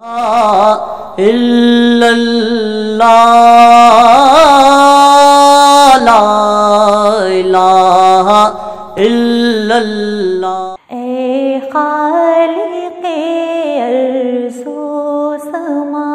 इल्लल्लाह ला इलाहा इल्लल्लाह। ए खालिक़े अर्ज़ो समा,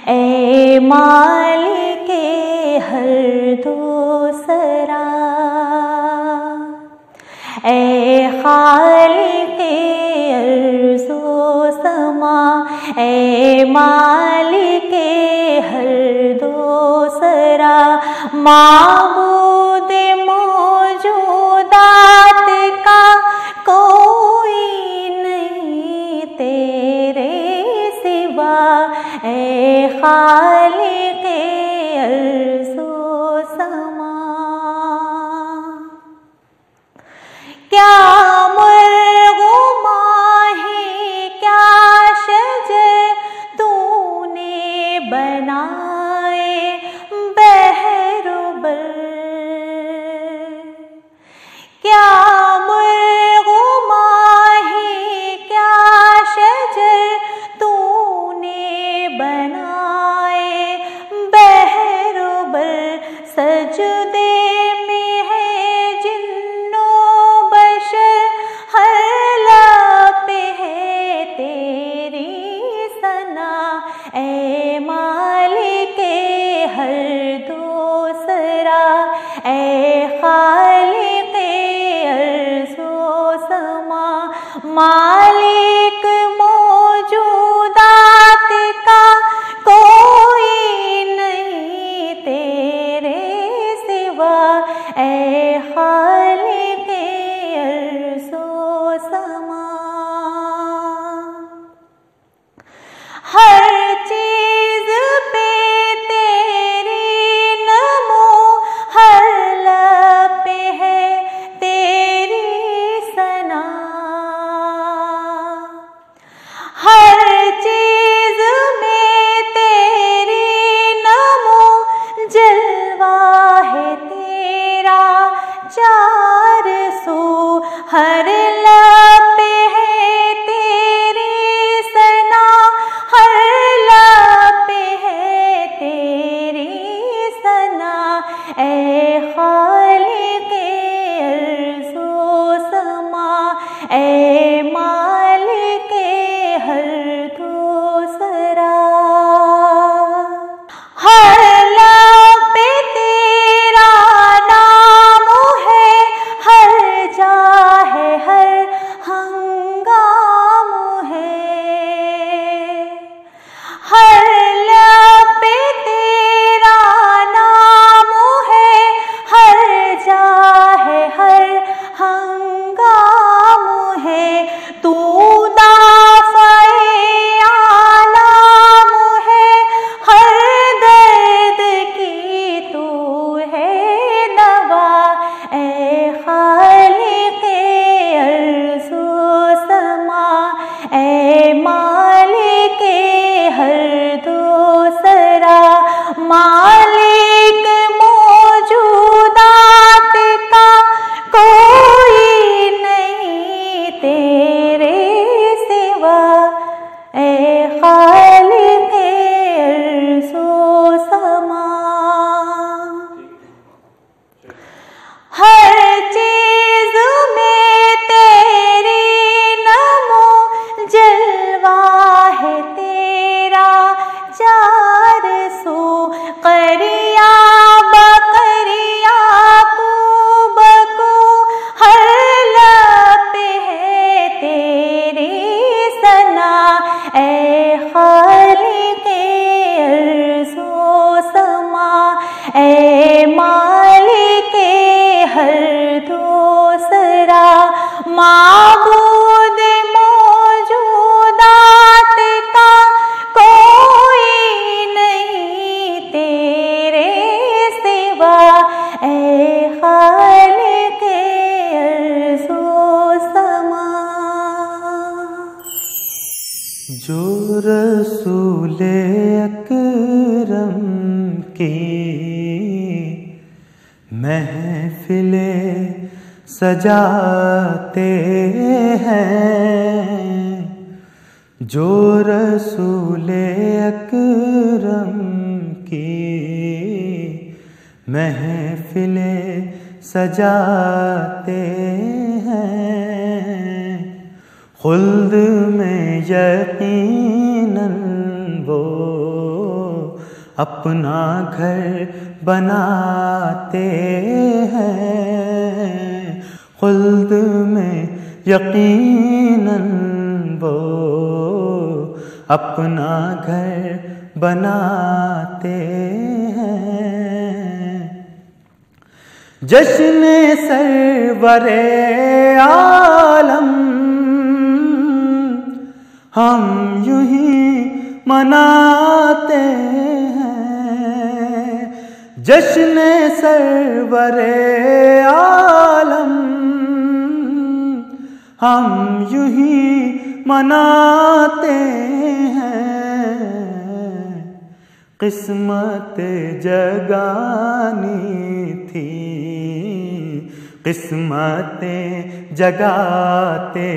ए मालिके हर दो सरा, ए खालिक़े अर्ज़ो समा, ए मालिके हर दो सरा, माबूद मौजूदात का कोई नहीं तेरे सिवा, ए खालिक़े अर्ज़ो समा। क्या मुर्ग़ माही क्या शजर तूने बनाए बहरुबर, क्या मुर्ग़ माही क्या शजर तूने बनाए बहरुबर, सजदे में है जिन्नो बशर, हर लब है तेरी सना, ए मालिके हर दो सरा, ए खालिक़े अर्ज़ो समा, मालिक मौजूदात का कोई नहीं तेरे सिवा, ए खालिक़े अर्ज़ो समा। हर चीज़ पे तेरी नमो, हर लब पे है तेरी सना, हर चीज़ में तेरी नमो, जलवा है तेरा चार सू, हर लब पे है तेरी सना, हर लब पे है तेरी सना, ए खालिक़े अर्ज़ो समा, ए मालिके हर दो सरा, हर लब पे तेरा नाम है, हर जा है हर हंगाम है, हर लब पे तेरा नाम है, हर जा है हर हंगाम है, तू दाफ़ए आलाम है, हर दर्द की तू है दवा, ए खालिक़े अर्ज़ो समा, ए मालिके हर दो सरा, मालिक मौजूदात का कोई नहीं तेरे सिवा, ए खालिक़े अर्ज़ो समा। हर चीज़ में तेरी नमो, जलवा है तेरा चार सू, करिया बकरिया बको, हर लब पे है तेरी सना, ए खालिक़े अर्ज़ो समा, ए मालिके हर दो सरा, माबूद मौजूदात का कोई नहीं तेरे सिवा, ए खालिक़े अर्ज़ो समा। जो रसूले अकरम की महफिले सजाते हैं, जो रसूले अकरम की महफिलें सजाते हैं, खुल्द में यकीनन वो अपना घर बनाते हैं, खुल्द में यकीनन वो अपना घर बनाते हैं। जश्न सरवरे आलम हम यूं ही मनाते हैं, जश्न सरवरे आलम हम यूं ही मनाते हैं। किस्मत जगानी थी, किस्मतें जगाते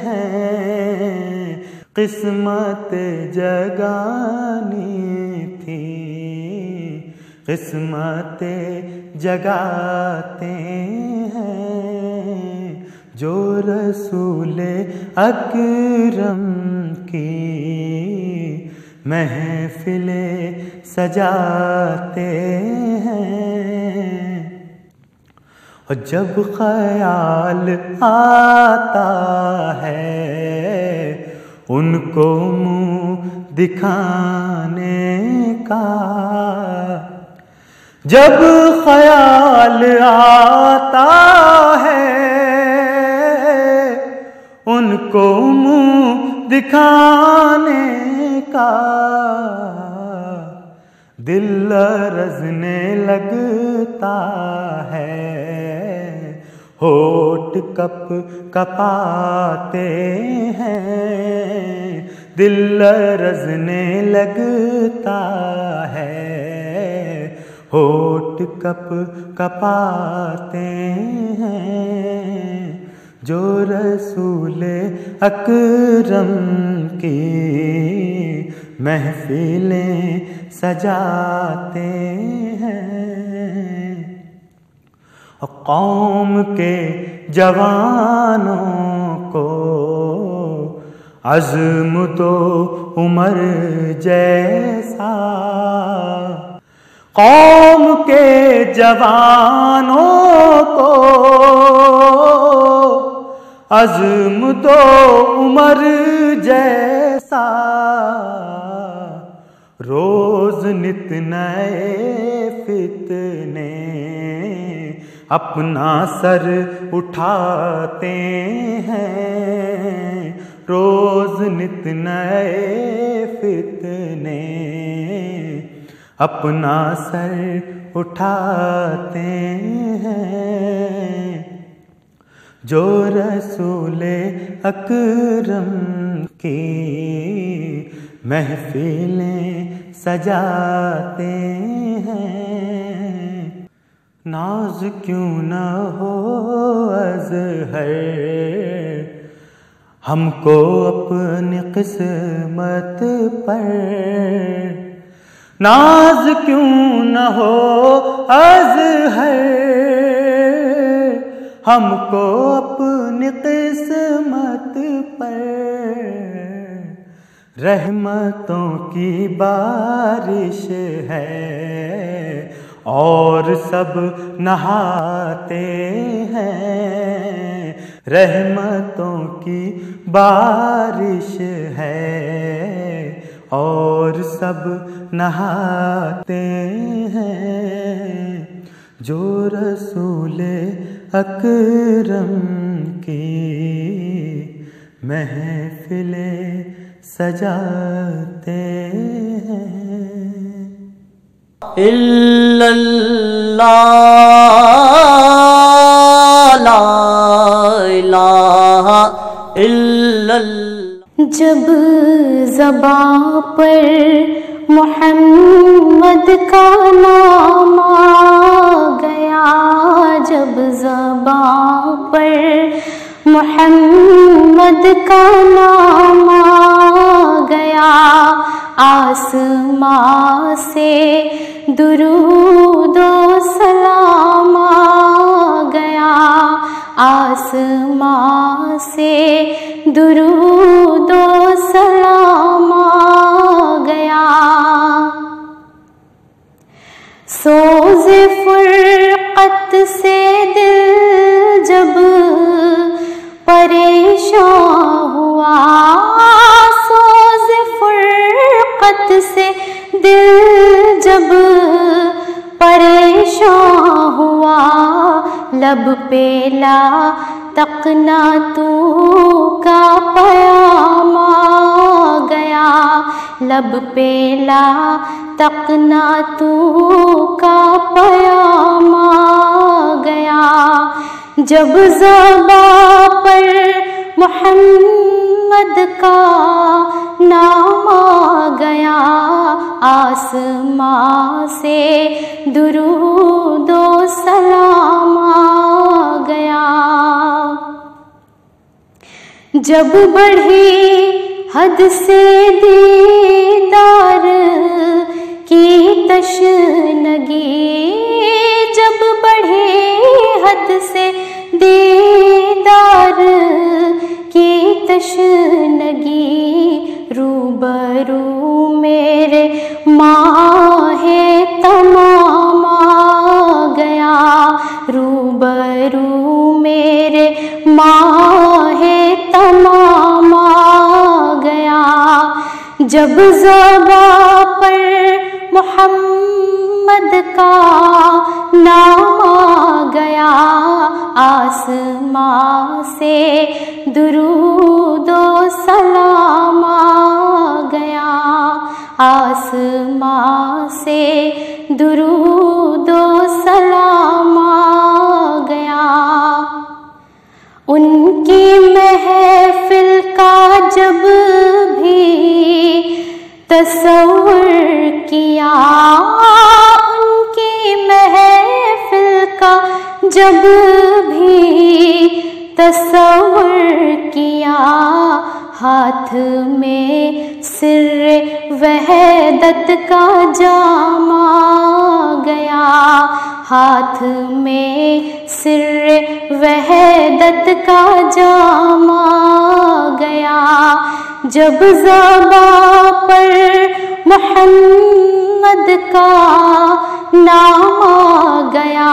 हैं, किस्मत जगानी थी, किस्मतें जगाते हैं। जो रसूले अकरम की महफिलें सजाते हैं। और जब ख्याल आता है उनको मुँह दिखाने का, जब ख्याल आता है उनको मुँह दिखाने का, दिल लरज़ने लगता है, होठ कप कपाते हैं, दिल लरज़ने लगता है, होठ कप कपाते हैं। जो रसूले अकरम की महफिलें सजाते हैं। और कौम के जवानों को अज़्म तो उमर जैसा, कौम के जवानों को अज़्म तो उमर जैसा, रोज नित नए फितने अपना सर उठाते हैं, रोज नित नए फितने अपना सर उठाते हैं। जो रसूले अकरम की महफिलें सजाते हैं। नाज क्यों न हो अज़हर हमको अपनी किस्मत पर, नाज क्यों न हो अज़हर हमको अपनी किस्मत पर। रहमतों की बारिश है और सब नहाते हैं, रहमतों की बारिश है और सब नहाते हैं। जो रसूले अकरम की महफिलें सजाते हैं। इल्लल्लाह ला इलाहा इल्लल्लाह। जब ज़बां पर मोहम्मद का नाम आ गया, जब ज़बां पर मोहम्मद का नाम से दुरूदो सलाम आ गया, आसमां से दुरूदो सलाम आ गया। सोज़े फुरक़त से दिल जब परेशान हुआ, सोज़े फुरक़त से दिल जब परेशान हुआ, लब पे ला तकना तू का प्याम आ गया, लब पे ला तकना तू का प्याम आ गया। जब ज़बां पर मोहम्मद का नाम आ गया, आसमां से दुरूदो सलाम आ गया। जब बढ़ी हद से दीदार की तशनगी, जब बढ़ी हद से दीदार की तशनगी, रूबरू मेरे माहे तमाम आ गया, रूबरू मेरे माहे तमाम आ गया। जब ज़बां पर मोहम्मद का नाम आ गया, आसमां से दुरूदो सलाम आ गया, आसमां से दुरूदो सलाम आ गया। उनकी महफिल का जब भी तसव्वुर किया, उनकी महफिल का जब भी तसव्वुर किया, हाथ में सिर्रे वहदत का जाम आ गया, हाथ में सिर्रे वहदत का जाम आ गया। जब ज़बां पर मोहम्मद का नाम आ गया,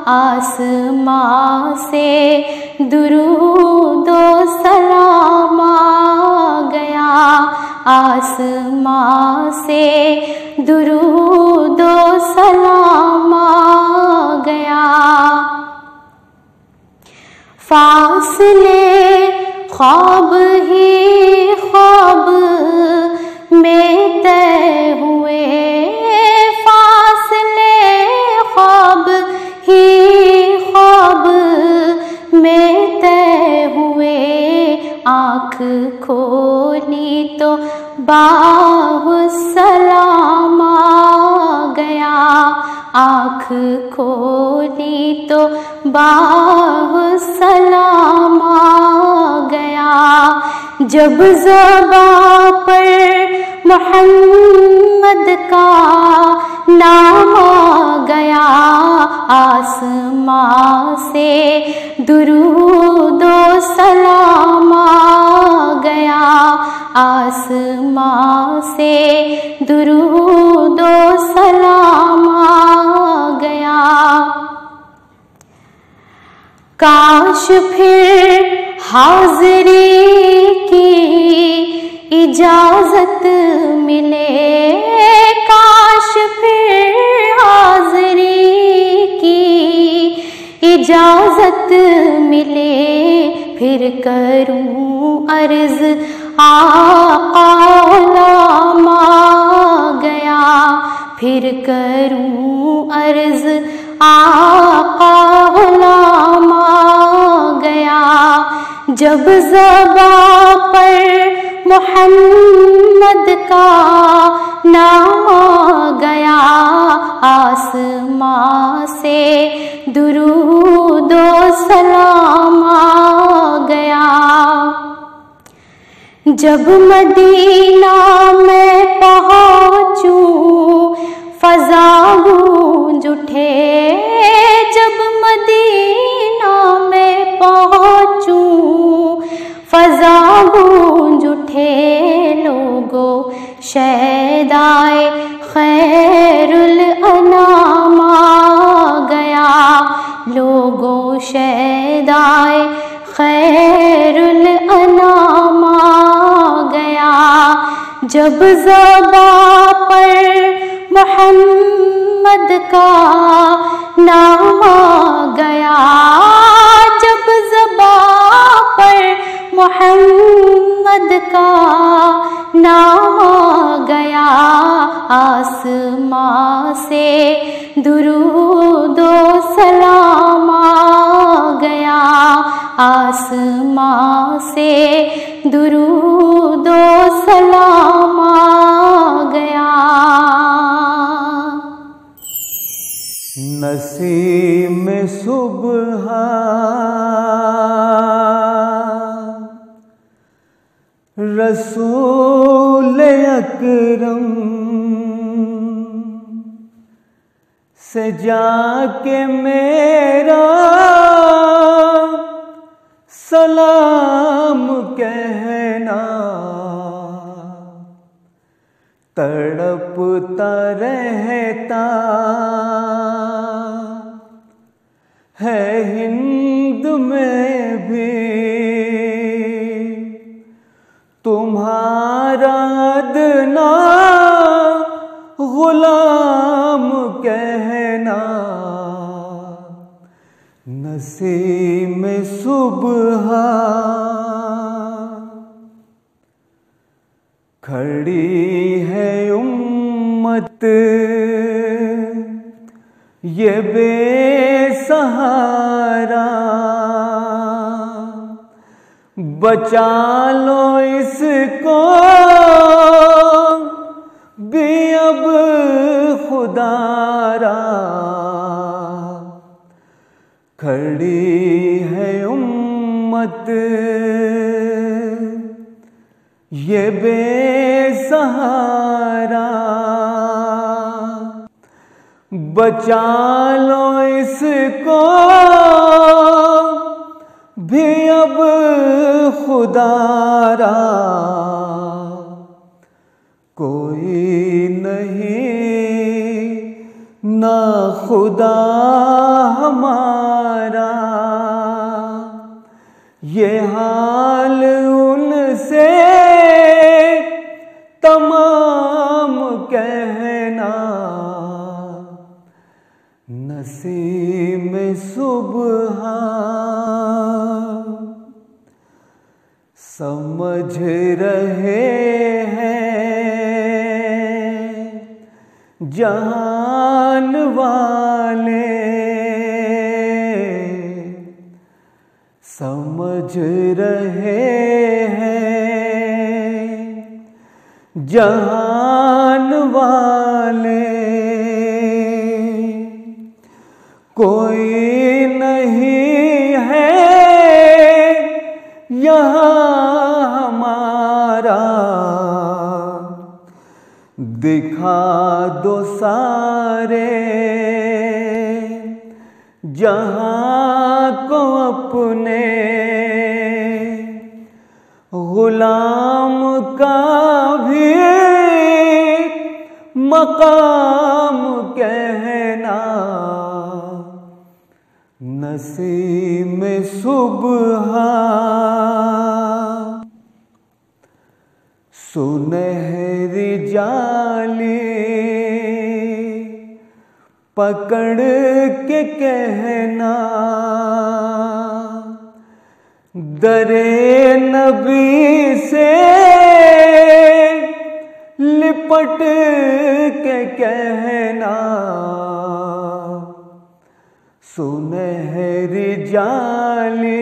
आसमां से दुरूदो सलाम आ गया, आसमां से दुरूदो सलाम आ गया। फासले ख्वाब ही ख्वाब में तय हुए, फासले ख्वाब ही ख्वाब में तय हुए। आँख खोली तो बाहु सलाम आ गया, आँख खोली तो बाहु सलाम आ गया। जब ज़बां पर मोहम्मद का नाम आ गया, आसमां से दुरूदो सलाम आ गया, आसमां से दुरूदो सलाम आ गया। काश फिर हाज़री की इजाज़त मिले, काश फिर हाज़री की इजाज़त मिले, फिर करूं अर्ज़ आका ग़ुलाम आ गया, फिर करूं अर्ज़ आका ग़ुलाम आ गया। जब ज़बां पर मोहम्मद का नाम आ गया, आसमां से दुरूदो सलाम आ गया। जब मदीना में पहुँचूं फज़ा गूंज उठे, जब मदीना में पहुँचूं फज़ा गूंज उठे। लोगों शहदाए खैरुल अनाम आ गया, लोगों शहदाए खैरुल अनाम आ गया। जब ज़बां पर मोहम्मद का नाम आ गया, जब ज़बां पर मोहम्मद का नाम आ गया। आसमां से दुरूदो सलाम आ गया, आसमां से दुरूदो सलाम आ गया। नसीम में सुबह रसूल अकरम से जाके मेरा सलाम कहना, तड़पता रहता है हिंद में भी तुम्हारा अदना गुलाम कहना। नसीम में सुबह खड़ी है उम्मत ये बेसहारा, बचा लो इसको भी अब खुदारा। खड़ी है उम्मत ये बेसहारा, बचा लो इसको भी अब खुदारा। कोई नहीं ना खुदा हमारा, ये हाल उनसे तमाम कहना। नसीम में सुबह समझ रहे हैं जहान वाले, समझ रहे हैं जहान वाले। कोई नहीं है यहाँ हमारा, दिखा दो सारे जहां को अपने, गुलाम का भी मकाम कहना। नसीम में सुबह सुनहरी जाली पकड़ के कहना, दरे नबी से लिपट के कहना। सुनहरी जाली